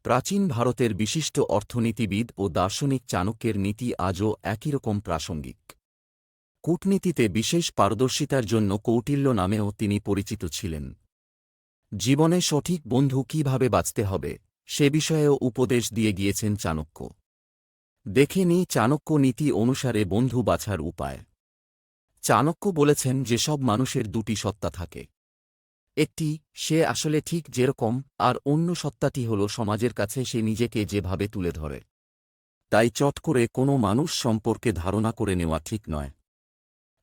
প্রাচীন ভারতের বিশিষ্ট অর্থনীতিবিদ ও দার্শনিক চাণক্যের নীতি আজও একই রকম প্রাসঙ্গিক। কূটনীতিতে বিশেষ পারদর্শিতার জন্য কৌটিল্য নামেও তিনি পরিচিত ছিলেন। জীবনে সঠিক বন্ধু কিভাবে বাঁচতে হবে সে বিষয়েও উপদেশ দিয়ে গিয়েছেন চাণক্য। দেখে নিই চাণক্য নীতি অনুসারে বন্ধু বাছার উপায়। চাণক্য বলেছেন যেসব মানুষের দুটি সত্তা থাকে, একটি সে আসলে ঠিক যেরকম, আর অন্য সত্তাটি হল সমাজের কাছে সে নিজেকে যেভাবে তুলে ধরে। তাই চট করে কোনো মানুষ সম্পর্কে ধারণা করে নেওয়া ঠিক নয়।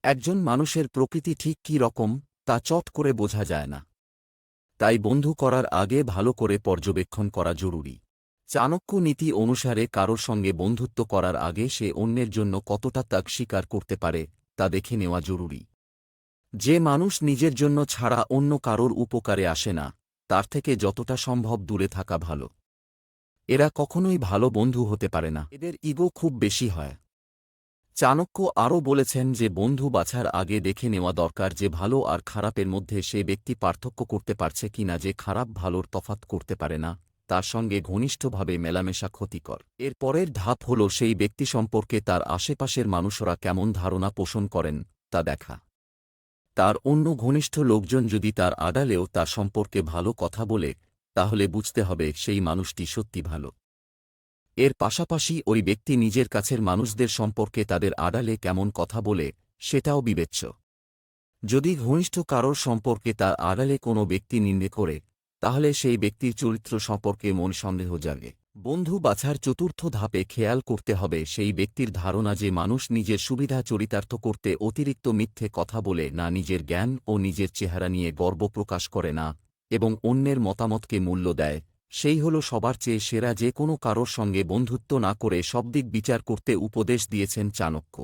একজন মানুষের প্রকৃতি ঠিক কী রকম তা চট করে বোঝা যায় না। তাই বন্ধু করার আগে ভালো করে পর্যবেক্ষণ করা জরুরি। চাণক্য নীতি অনুসারে কারোর সঙ্গে বন্ধুত্ব করার আগে সে অন্যের জন্য কতটা ত্যাগ স্বীকার করতে পারে তা দেখে নেওয়া জরুরি। যে মানুষ নিজের জন্য ছাড়া অন্য কারোর উপকারে আসে না, তার থেকে যতটা সম্ভব দূরে থাকা ভালো। এরা কখনোই ভালো বন্ধু হতে পারে না, এদের ইগো খুব বেশি হয়। চাণক্য আরও বলেছেন যে বন্ধু বাছার আগে দেখে নেওয়া দরকার যে ভালো আর খারাপের মধ্যে সে ব্যক্তি পার্থক্য করতে পারছে কিনা, যে খারাপ ভালোর তফাৎ করতে পারে না, তার সঙ্গে ঘনিষ্ঠভাবে মেলামেশা ক্ষতিকর। এর পরের ধাপ হল সেই ব্যক্তি সম্পর্কে তার আশেপাশের মানুষরা কেমন ধারণা পোষণ করেন তা দেখা। তার অন্য ঘনিষ্ঠ লোকজন যদি তার আড়ালেও তার সম্পর্কে ভালো কথা বলে, তাহলে বুঝতে হবে সেই মানুষটি সত্যি ভালো। এর পাশাপাশি ওই ব্যক্তি নিজের কাছের মানুষদের সম্পর্কে তাদের আড়ালে কেমন কথা বলে সেটাও বিবেচ্য। যদি ঘনিষ্ঠ কারোর সম্পর্কে তার আড়ালে কোনো ব্যক্তি নিন্দে করে, তাহলে সেই ব্যক্তির চরিত্র সম্পর্কে মন সন্দেহ জাগে। বন্ধু বাছার চতুর্থ ধাপে খেয়াল করতে হবে সেই ব্যক্তির ধারণা যে মানুষ নিজের সুবিধা চরিতার্থ করতে অতিরিক্ত মিথ্যে কথা বলে না, নিজের জ্ঞান ও নিজের চেহারা নিয়ে গর্ব প্রকাশ করে না, এবং অন্যের মতামতকে মূল্য দেয়। সেই হল সবার চেয়ে সেরা। যে কোনো কারোর সঙ্গে বন্ধুত্ব না করে সব দিক বিচার করতে উপদেশ দিয়েছেন চাণক্য।